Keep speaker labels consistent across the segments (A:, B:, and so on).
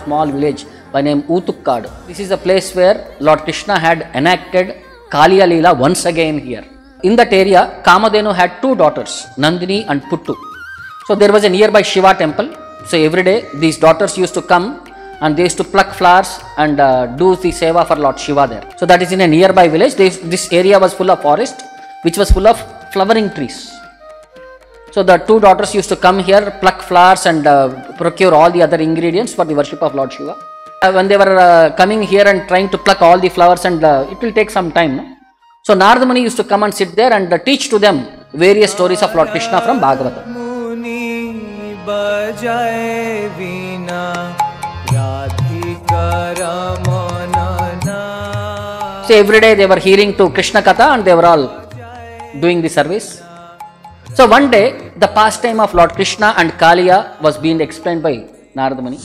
A: Small village by name Oothukkadu. This is a place where Lord Krishna had enacted Kaliya Leela once again here. In that area, Kamadhenu had two daughters, Nandini and Puttu. So there was a nearby Shiva temple. So every day these daughters used to come and they used to pluck flowers and do the seva for Lord Shiva there. So that is in a nearby village. This area was full of forest, which was full of flowering trees. So the two daughters used to come here, pluck flowers and procure all the other ingredients for the worship of Lord Shiva. When they were coming here and trying to pluck all the flowers, and it will take some time. No? So Narada Muni used to come and sit there and teach to them various stories of Lord Krishna from Bhagavatam. So every day they were hearing to Krishna Katha and they were all doing the service. So one day, the pastime of Lord Krishna and Kaliya was being explained by Narada Muni.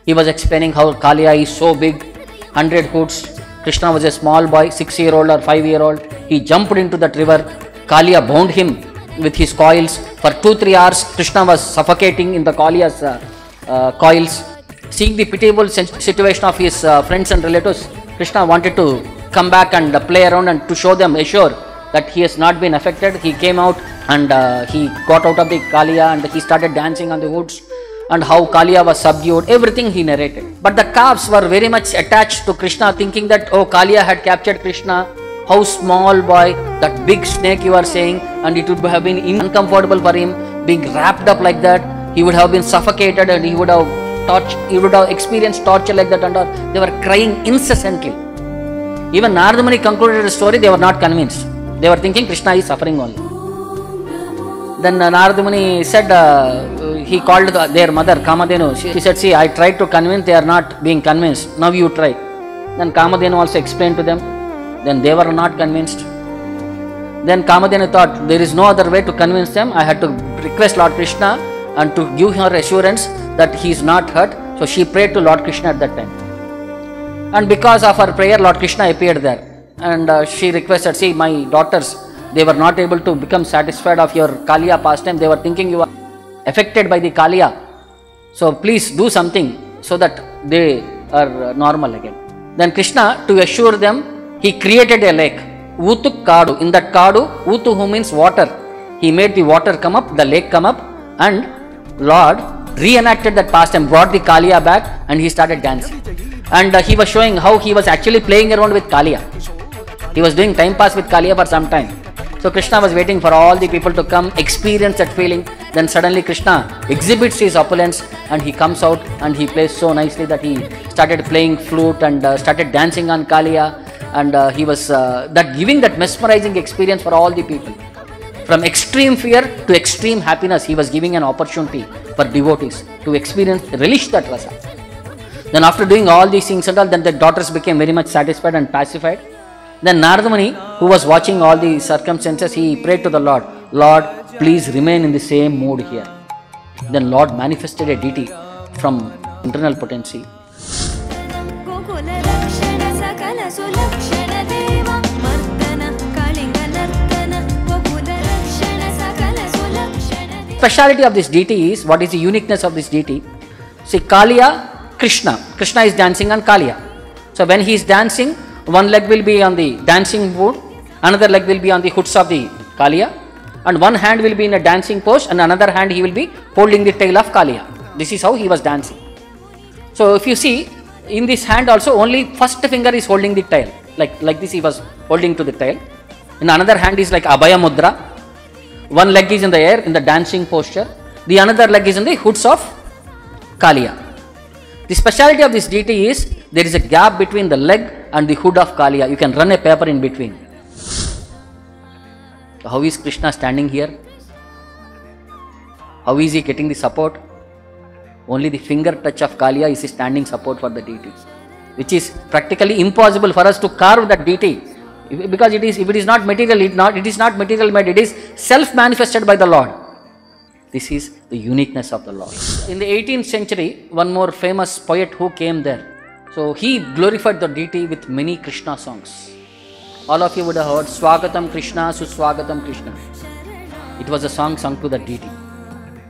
A: He was explaining how Kaliya is so big, 100 hoods. Krishna was a small boy, 6-year-old or 5-year-old. He jumped into that river. Kaliya bound him with his coils. For 2-3 hours, Krishna was suffocating in the Kaliya's coils. Seeing the pitiable situation of his friends and relatives, Krishna wanted to come back and play around and to show them, assure that he has not been affected. He came out and he got out of the Kaliya and he started dancing on the woods, and how Kaliya was subdued, everything he narrated. But the calves were very much attached to Krishna, thinking that, oh, Kaliya had captured Krishna. How small boy, that big snake you are saying, and it would have been uncomfortable for him being wrapped up like that. He would have been suffocated and he would have experienced torture like that, and they were crying incessantly. Even Narada Muni concluded the story, they were not convinced. They were thinking Krishna is suffering only. Then Narada Muni said, he called their mother Kamadhenu. She said, see, I tried to convince, they are not being convinced. Now you try. Then Kamadhenu also explained to them. Then they were not convinced. Then Kamadhenu thought, there is no other way to convince them. I had to request Lord Krishna and to give her assurance that he is not hurt. So she prayed to Lord Krishna at that time. And because of her prayer, Lord Krishna appeared there. And she requested, see, my daughters, they were not able to become satisfied of your Kaliya pastime. They were thinking you are affected by the Kaliya. So please do something so that they are normal again. Then Krishna, to assure them, he created a lake, Oothukkadu. In that Kadu, Uthu means water. He made the water come up, the lake come up, and Lord reenacted that pastime, brought the Kaliya back, and he started dancing. And he was showing how he was actually playing around with Kaliya. He was doing time pass with Kaliya for some time. So Krishna was waiting for all the people to come, experience that feeling. Then suddenly Krishna exhibits his opulence and he comes out and he plays so nicely that he started playing flute and started dancing on Kaliya. And he was giving that mesmerizing experience for all the people. From extreme fear to extreme happiness, he was giving an opportunity for devotees to experience, relish that rasa. Then after doing all these things and all, then the daughters became very much satisfied and pacified. Then Narada Muni, who was watching all the circumstances, he prayed to the Lord, Lord, please remain in the same mood here. Then Lord manifested a deity from internal potency. Speciality of this deity is, what is the uniqueness of this deity? See, Kaliya, Krishna. Krishna is dancing on Kaliya. So when he is dancing, one leg will be on the dancing board, another leg will be on the hoods of the Kaliya, and one hand will be in a dancing pose, and another hand he will be holding the tail of Kaliya. This is how he was dancing. So if you see, in this hand also only first finger is holding the tail. Like this he was holding to the tail. In another hand is like Abhaya Mudra. One leg is in the air in the dancing posture. The another leg is in the hoods of Kaliya. The speciality of this deity is, there is a gap between the leg and the hood of Kaliya. You can run a paper in between. So how is Krishna standing here? How is he getting the support? Only the finger touch of Kaliya is a standing support for the deity, which is practically impossible for us to carve that deity, because if it is not material, it is not material made, it is self-manifested by the Lord. This is the uniqueness of the Lord. In the 18th century, one more famous poet who came there, so he glorified the deity with many Krishna songs. All of you would have heard Swagatam Krishna, Suswagatam Krishna. It was a song sung to the deity.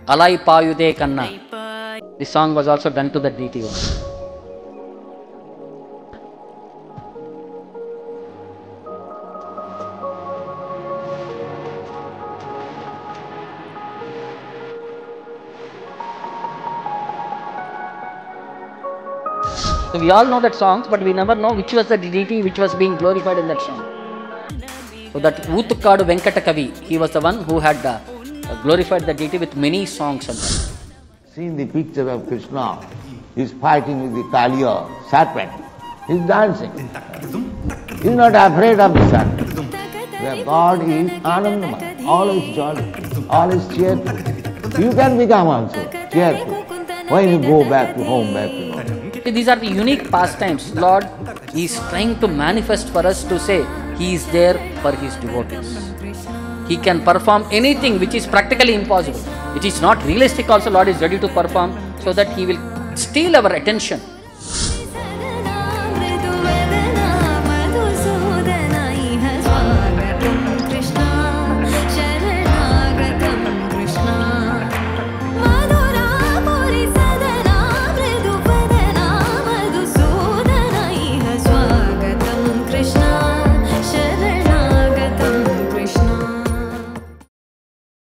A: Alai Payude Kanna. This song was also done to the deity also. So we all know that songs, but we never know which was the deity which was being glorified in that song. So that Oothukkadu Venkata Kavi, he was the one who had glorified the deity with many songs and that.
B: See the picture of Krishna, he is fighting with the Kaliya serpent. He is dancing. He is not afraid of the serpent. The God is Anandamaya, always jolly, always cheerful. You can become also cheerful when you go back to home, back to home.
A: These are the unique pastimes. Lord is trying to manifest for us to say He is there for His devotees. He can perform anything which is practically impossible. It is not realistic also. Lord is ready to perform so that He will steal our attention